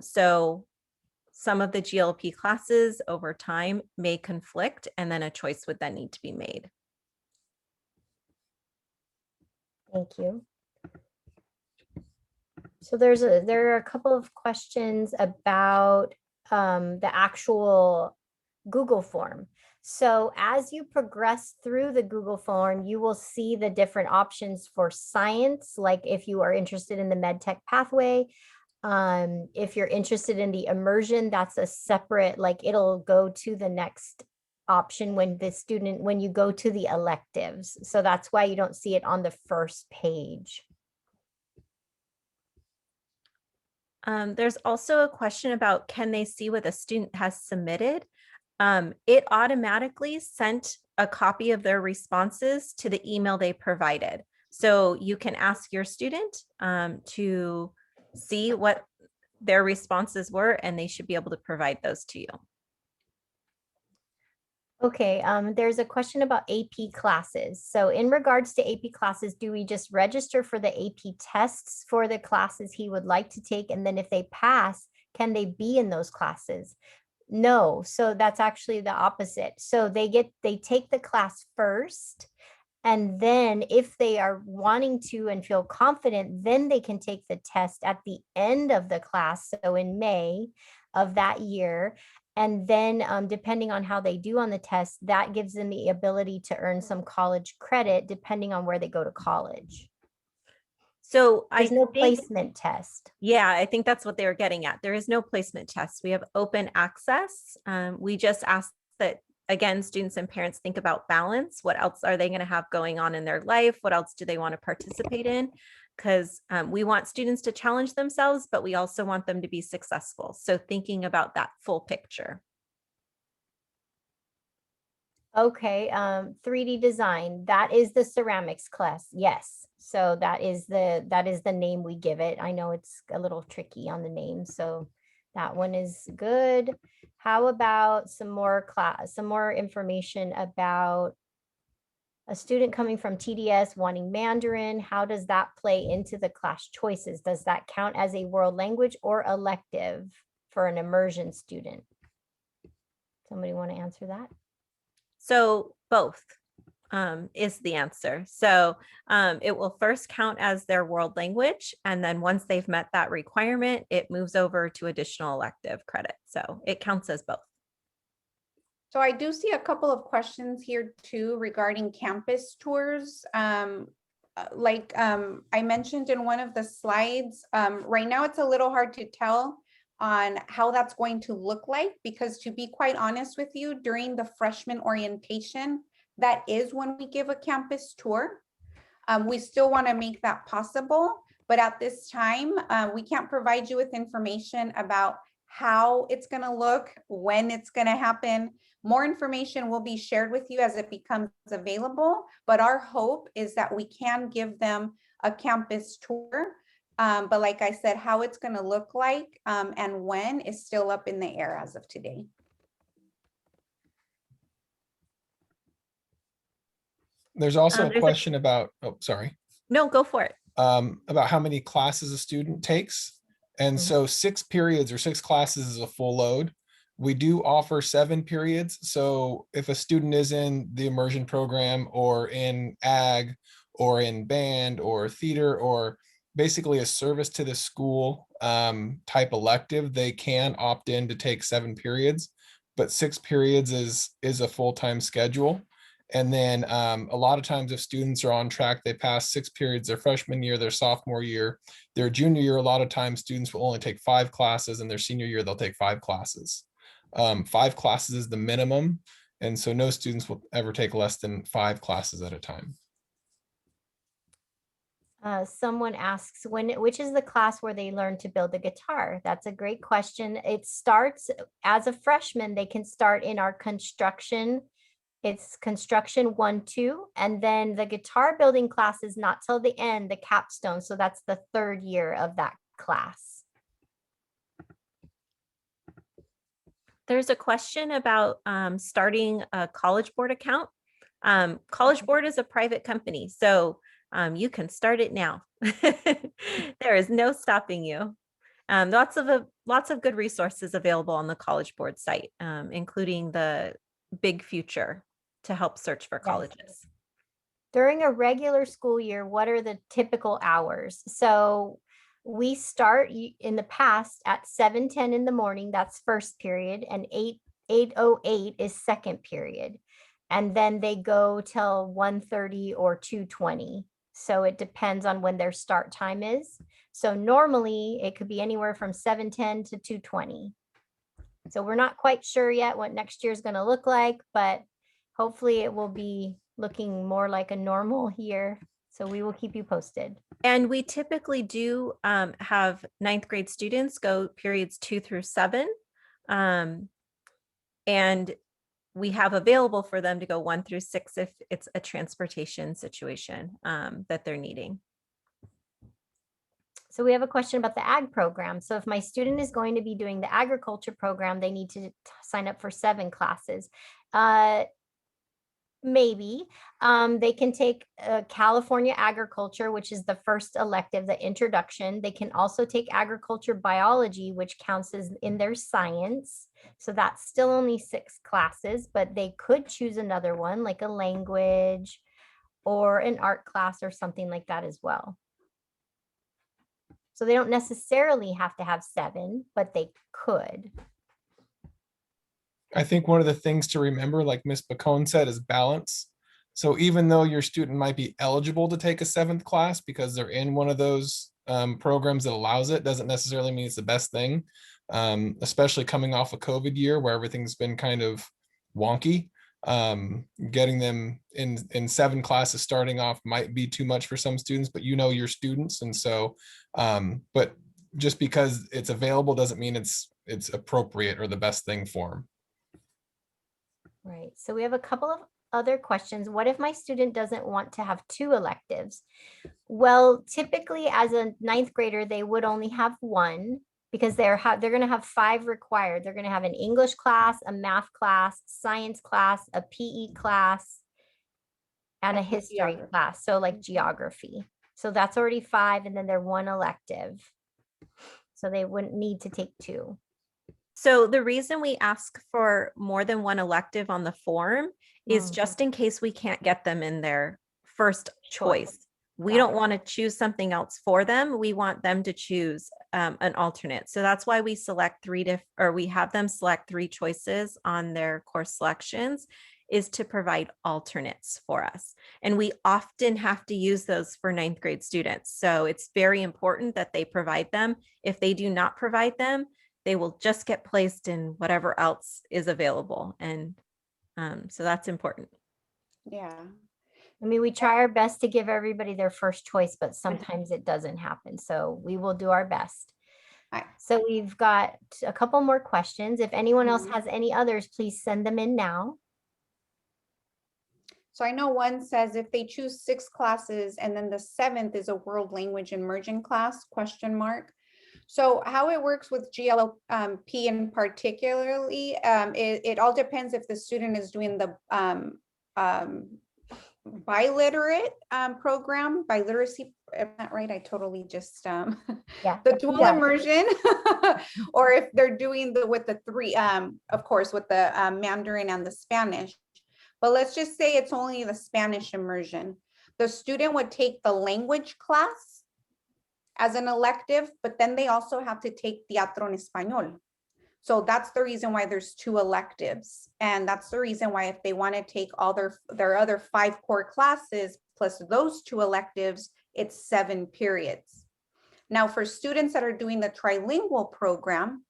So some of the GLP classes over time may conflict, and then a choice would then need to be made. Thank you. So there are a couple of questions about the actual Google form. So as you progress through the Google form, you will see the different options for science, like if you are interested in the MedTech pathway. If you're interested in the immersion, that's a separate, like it'll go to the next option when you go to the electives. So that's why you don't see it on the first page. There's also a question about, can they see what a student has submitted? It automatically sent a copy of their responses to the email they provided. So you can ask your student to see what their responses were, and they should be able to provide those to you. Okay, there's a question about AP classes. So in regards to AP classes, do we just register for the AP tests for the classes he would like to take? And then if they pass, can they be in those classes? No, so that's actually the opposite. So they take the class first. And then if they are wanting to and feel confident, then they can take the test at the end of the class. So in May of that year. And then depending on how they do on the test, that gives them the ability to earn some college credit depending on where they go to college. So There's no placement test. Yeah, I think that's what they were getting at. There is no placement test. We have open access. We just ask that, again, students and parents think about balance. What else are they going to have going on in their life? What else do they want to participate in? Because we want students to challenge themselves, but we also want them to be successful. So thinking about that full picture. Okay, 3D design, that is the ceramics class. Yes. So that is the name we give it. I know it's a little tricky on the name, so that one is good. How about some more information about a student coming from TDS wanting Mandarin? How does that play into the class choices? Does that count as a world language or elective for an immersion student? Somebody want to answer that? So both is the answer. So it will first count as their world language. And then once they've met that requirement, it moves over to additional elective credit. So it counts as both. So I do see a couple of questions here too regarding campus tours. I mentioned in one of the slides, right now it's a little hard to tell on how that's going to look like, because to be quite honest with you, during the freshman orientation, that is when we give a campus tour. We still want to make that possible, but at this time, we can't provide you with information about how it's going to look, when it's going to happen. More information will be shared with you as it becomes available, but our hope is that we can give them a campus tour. But like I said, how it's going to look like and when is still up in the air as of today. There's also a question about, oh, sorry. No, go for it. About how many classes a student takes. And so 6 periods or 6 classes is a full load. We do offer 7 periods. So if a student is in the immersion program or in ag or in band or theater or basically a service to the school type elective, they can opt in to take 7 periods, but 6 periods is a full-time schedule. And then a lot of times if students are on track, they pass 6 periods their freshman year, their sophomore year, their junior year. A lot of times students will only take 5 classes, and their senior year, they'll take 5 classes. 5 classes is the minimum. And so no students will ever take less than 5 classes at a time. Someone asks, which is the class where they learn to build the guitar? That's a great question. It starts as a freshman, they can start in our construction. It's construction 1-2, and then the guitar building class is not till the end, the capstone. So that's the 3rd year of that class. There's a question about starting a College Board account. College Board is a private company, so you can start it now. There is no stopping you. Lots of good resources available on the College Board site, including the Big Future to help search for colleges. During a regular school year, what are the typical hours? So we start in the past at 7:10 in the morning, that's first period, and 8:08 is second period. And then they go till 1:30 or 2:20. So it depends on when their start time is. So normally it could be anywhere from 7:10 to 2:20. So we're not quite sure yet what next year is going to look like, but hopefully it will be looking more like a normal year. So we will keep you posted. And we typically do have ninth grade students go periods 2 through 7. And we have available for them to go 1 through 6 if it's a transportation situation that they're needing. So we have a question about the ag program. So if my student is going to be doing the agriculture program, they need to sign up for 7 classes. Maybe they can take California agriculture, which is the first elective, the introduction. They can also take agriculture biology, which counts as in their science. So that's still only 6 classes, but they could choose another one like a language or an art class or something like that as well. So they don't necessarily have to have 7, but they could. I think one of the things to remember, like Ms. Bacone said, is balance. So even though your student might be eligible to take a 7th class because they're in one of those programs that allows it, doesn't necessarily mean it's the best thing, especially coming off a COVID year where everything's been kind of wonky. Getting them in 7 classes starting off might be too much for some students, but you know your students. And so, but just because it's available doesn't mean it's appropriate or the best thing for them. Right. So we have a couple of other questions. What if my student doesn't want to have 2 electives? Well, typically as a 9th grader, they would only have 1 because they're going to have 5 required. They're going to have an English class, a math class, science class, a PE class, and a history class. So like geography. So that's already 5, and then they're 1 elective. So they wouldn't need to take 2. So the reason we ask for more than 1 elective on the form is just in case we can't get them in their first choice. We don't want to choose something else for them. We want them to choose an alternate. So that's why we select we have them select 3 choices on their course selections, is to provide alternates for us. And we often have to use those for 9th grade students. So it's very important that they provide them. If they do not provide them, they will just get placed in whatever else is available. And so that's important. Yeah. I mean, we try our best to give everybody their first choice, but sometimes it doesn't happen. So we will do our best. Right. So we've got a couple more questions. If anyone else has any others, please send them in now. So I know one says if they choose 6 classes and then the 7th is a world language immersion class, ? So how it works with GLP in particularly, it all depends if the student is doing the biliterate program, biliteracy, am I right? I totally just, the dual immersion, or if they're doing with the 3, of course, with the Mandarin and the Spanish. But let's just say it's only the Spanish immersion. The student would take the language class as an elective, but then they also have to take Teatro en Español. So that's the reason why there's 2 electives. And that's the reason why if they want to take all their other 5 core classes plus those 2 electives, it's 7 periods. Now for students that are doing the trilingual program,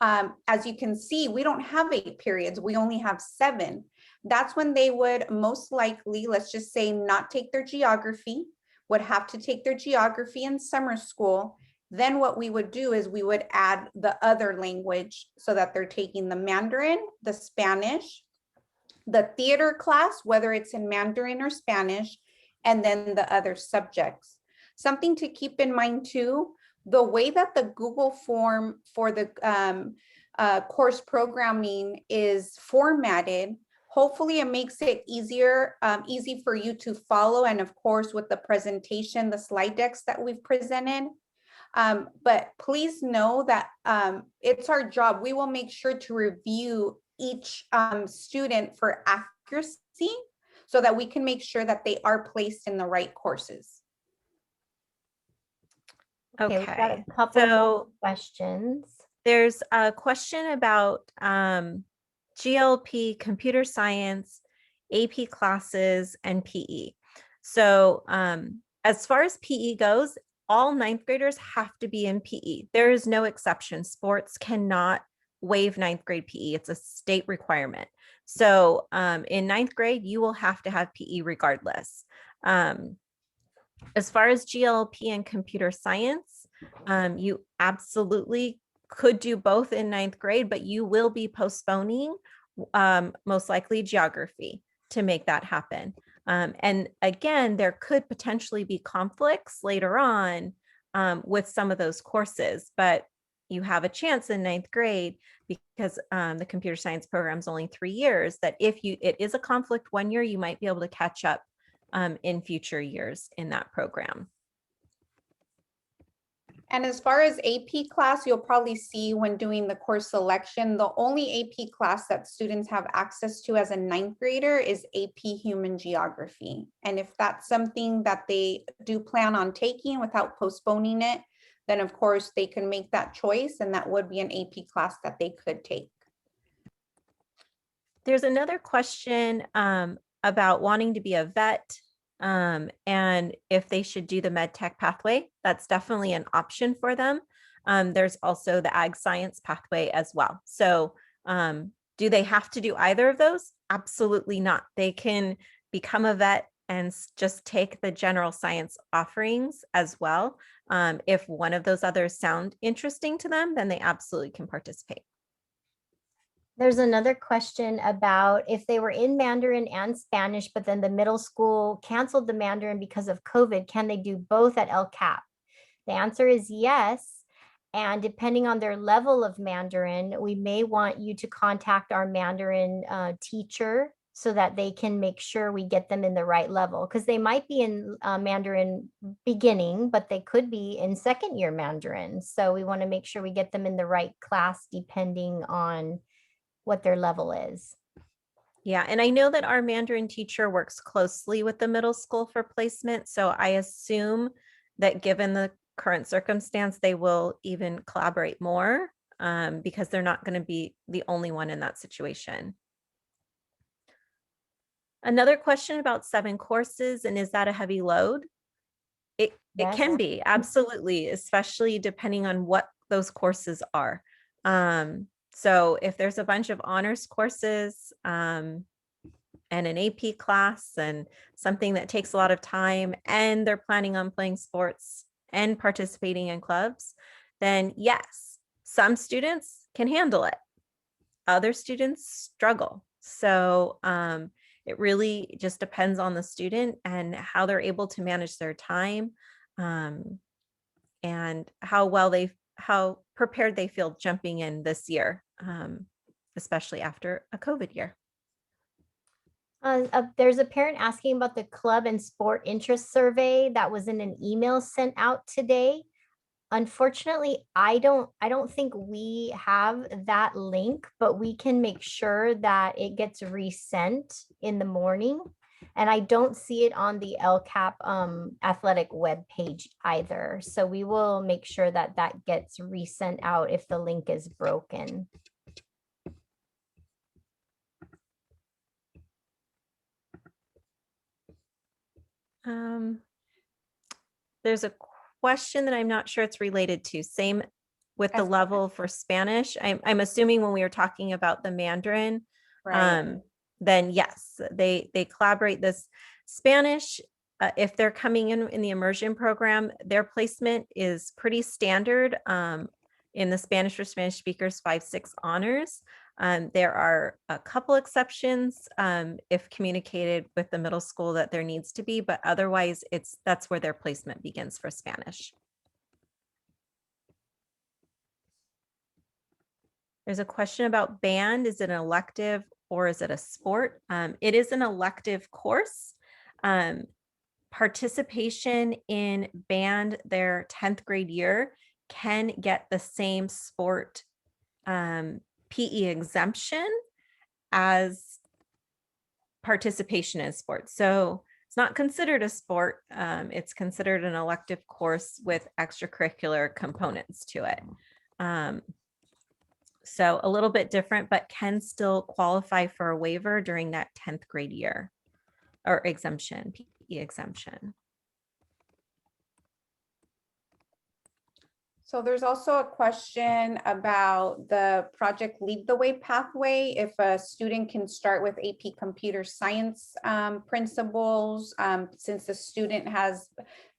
as you can see, we don't have 8 periods, we only have 7. That's when they would most likely, let's just say, not take their geography, would have to take their geography in summer school. Then what we would do is we would add the other language so that they're taking the Mandarin, the Spanish, the theater class, whether it's in Mandarin or Spanish, and then the other subjects. Something to keep in mind too, the way that the Google form for the course programming is formatted, hopefully it makes it easy for you to follow. And of course, with the presentation, the slide decks that we've presented. But please know that it's our job. We will make sure to review each student for accuracy. so that we can make sure that they are placed in the right courses. Okay, we've got Okay, a couple more so questions. there's a question about GLP, computer science, AP classes, and PE. So as far as PE goes, all ninth graders have to be in PE. There is no exception. Sports cannot waive ninth grade PE. It's a state requirement. So in ninth grade, you will have to have PE regardless. As far as GLP and computer science, you absolutely could do both in ninth grade, but you will be postponing most likely geography to make that happen. And again, there could potentially be conflicts later on with some of those courses, but you have a chance in ninth grade because the computer science program is only 3 years, that if it is a conflict 1 year, you might be able to catch up in future years in that program. And as far as AP class, you'll probably see when doing the course selection, the only AP class that students have access to as a ninth grader is AP Human Geography. And if that's something that they do plan on taking without postponing it, then of course they can make that choice, and that would be an AP class that they could take. There's another question about wanting to be a vet and if they should do the med tech pathway. That's definitely an option for them. There's also the ag science pathway as well. So do they have to do either of those? Absolutely not. They can become a vet and just take the general science offerings as well. If one of those others sound interesting to them, then they absolutely can participate. There's another question about if they were in Mandarin and Spanish, but then the middle school canceled the Mandarin because of COVID, can they do both at LCAP? The answer is yes. And depending on their level of Mandarin, we may want you to contact our Mandarin teacher so that they can make sure we get them in the right level, because they might be in Mandarin beginning, but they could be in second year Mandarin. So we want to make sure we get them in the right class depending on what their level is. Yeah, and I know that our Mandarin teacher works closely with the middle school for placement. So I assume that given the current circumstance, they will even collaborate more because they're not going to be the only one in that situation. Another question about 7 courses, and is that a heavy load? It can be, absolutely, especially depending on what those courses are. So if there's a bunch of honors courses and an AP class and something that takes a lot of time, and they're planning on playing sports and participating in clubs, then yes, some students can handle it. Other students struggle. So it really just depends on the student and how they're able to manage their time and how prepared they feel jumping in this year, especially after a COVID year. There's a parent asking about the club and sport interest survey that was in an email sent out today. Unfortunately, I don't think we have that link, but we can make sure that it gets resent in the morning. And I don't see it on the LCAP athletic webpage either. So we will make sure that that gets resent out if the link is broken. There's a question that I'm not sure it's related to. Same with the level for Spanish. I'm assuming when we were talking about the Mandarin, Right. then yes, they collaborate. This Spanish, if they're coming in the immersion program, their placement is pretty standard in the Spanish for Spanish speakers 5-6 honors. There are a couple exceptions if communicated with the middle school that there needs to be, but otherwise that's where their placement begins for Spanish. There's a question about band. Is it an elective or is it a sport? It is an elective course. Participation in band their 10th grade year can get the same sport PE exemption as participation in sports. So it's not considered a sport. It's considered an elective course with extracurricular components to it. So a little bit different, but can still qualify for a waiver during that 10th grade year or exemption, PE exemption. So there's also a question about the project Lead the Way pathway. If a student can start with AP Computer Science principles, since the student has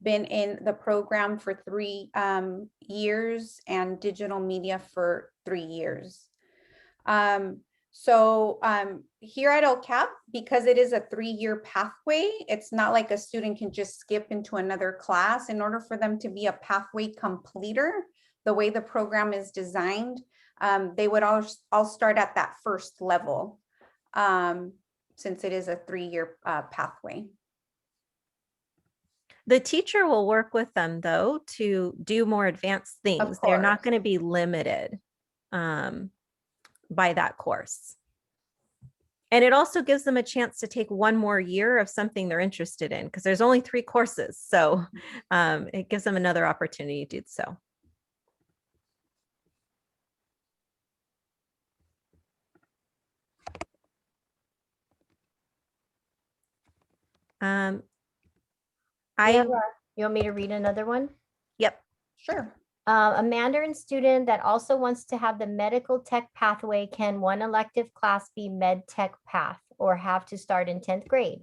been in the program for 3 years and digital media for 3 years. Here at LCAP, because it is a 3-year pathway, it's not like a student can just skip into another class. In order for them to be a pathway completer, the way the program is designed, they would all start at that first level, since it is a 3-year pathway. The teacher will work with them, though, to do more advanced things. They're not going to be limited by that course. And it also gives them a chance to take 1 more year of something they're interested in, because there's only 3 courses. So it gives them another opportunity to do so. You want me to read another one? Yep. Sure. A Mandarin student that also wants to have the medical tech pathway, can one elective class be med tech path or have to start in 10th grade?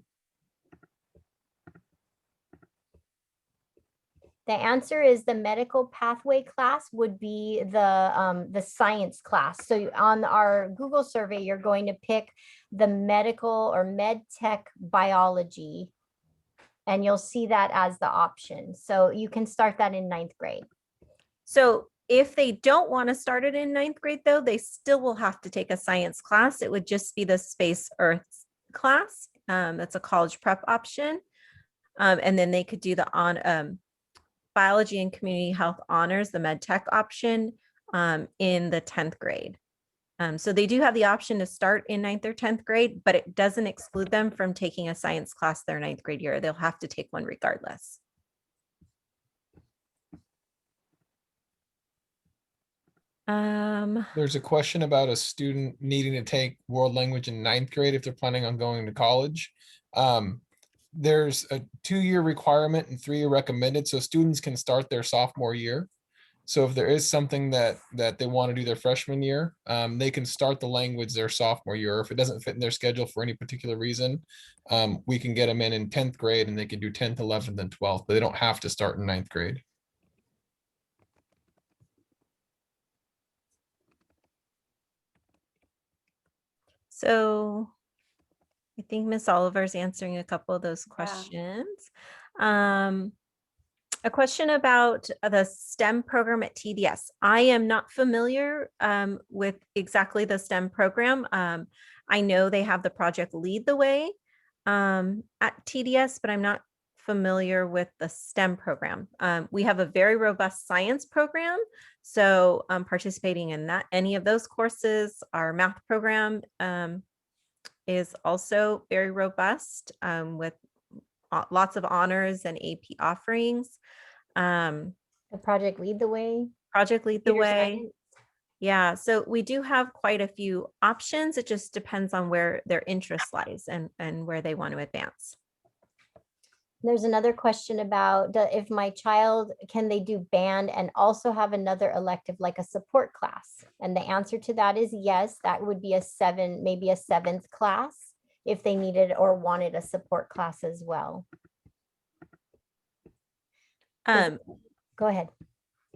The answer is the medical pathway class would be the science class. So on our Google survey, you're going to pick the medical or med tech biology, and you'll see that as the option. So you can start that in 9th grade. So if they don't want to start it in 9th grade, though, they still will have to take a science class. It would just be the Space Earth class. That's a college prep option. And then they could do the biology and community health honors, the med tech option, in the 10th grade. So they do have the option to start in 9th or 10th grade, but it doesn't exclude them from taking a science class their 9th grade year. They'll have to take one regardless. There's a question about a student needing to take world language in 9th grade if they're planning on going to college. There's a 2-year requirement and 3-year recommended, so students can start their sophomore year. So if there is something that they want to do their freshman year, they can start the language their sophomore year. If it doesn't fit in their schedule for any particular reason, we can get them in 10th grade and they can do 10th, 11th, and 12th, but they don't have to start in 9th grade. So I think Miss Oliver's answering a couple of those questions. A question about the STEM program at TDS. I am not familiar with exactly the STEM program. I know they have the project Lead the Way at TDS, but I'm not familiar with the STEM program. We have a very robust science program. So participating in that, any of those courses, our math program is also very robust with lots of honors and AP offerings. The project Lead the Way. Project Lead the Computer Way. science. Yeah, so we do have quite a few options. It just depends on where their interest lies and where they want to advance. There's another question about if my child, can they do band and also have another elective like a support class? And the answer to that is yes. That would be maybe a 7th class if they needed or wanted a support class as well. Go ahead.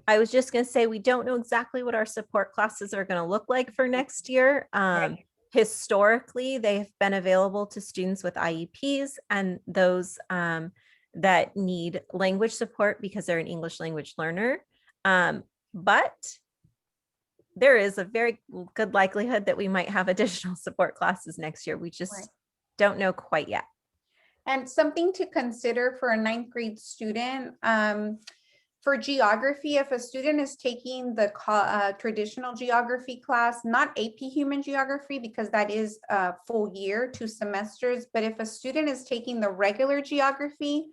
I was just going to say, we don't know exactly what our support classes are going to look like for next year. Right. Historically, they've been available to students with IEPs and those that need language support because they're an English language learner. But there is a very good likelihood that we might have additional support classes next year. We just don't know quite yet. And something to consider for a 9th grade student, For geography, if a student is taking the traditional geography class, not AP Human Geography, because that is a full year, 2 semesters, but if a student is taking the regular geography,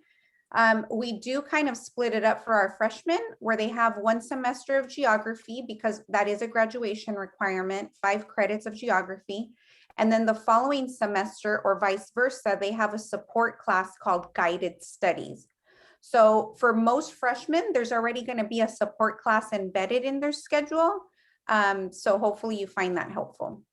we do kind of split it up for our freshmen where they have 1 semester of geography because that is a graduation requirement, 5 credits of geography. And then the following semester or vice versa, they have a support class called guided studies. So for most freshmen, there's already going to be a support class embedded in their schedule. So hopefully you find that helpful.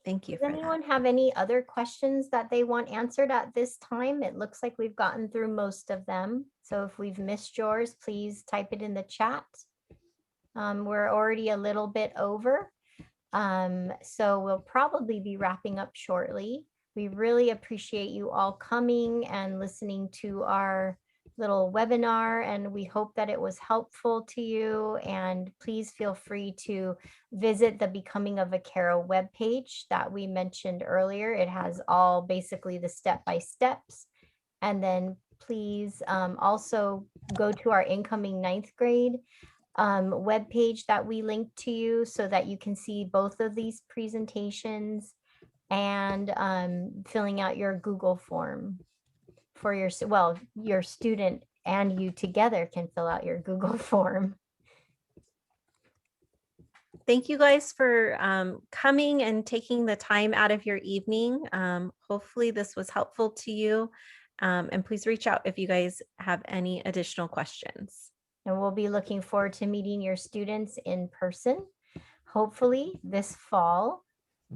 Thank you Does for that. anyone have any other questions that they want answered at this time? It looks like we've gotten through most of them. So if we've missed yours, please type it in the chat. We're already a little bit over. So we'll probably be wrapping up shortly. We really appreciate you all coming and listening to our little webinar, and we hope that it was helpful to you. And please feel free to visit the Becoming a Vaquero webpage that we mentioned earlier. It has all basically the step-by-steps. And then please also go to our incoming 9th grade webpage that we linked to you so that you can see both of these presentations and filling out your Google form for your, well, your student and you together can fill out your Google form. Thank you guys for coming and taking the time out of your evening. Hopefully this was helpful to you. And please reach out if you guys have any additional questions. And we'll be looking forward to meeting your students in person, hopefully this fall.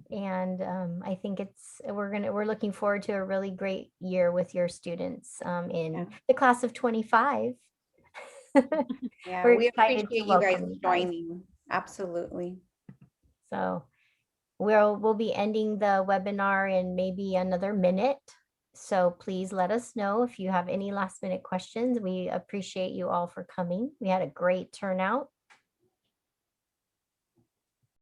And I think we're looking forward to a really great year with your students in the class of 25. Yeah, We're we excited appreciate to you guys welcome you guys. joining. Absolutely. So we'll be ending the webinar in maybe another minute. So please let us know if you have any last minute questions. We appreciate you all for coming. We had a great turnout.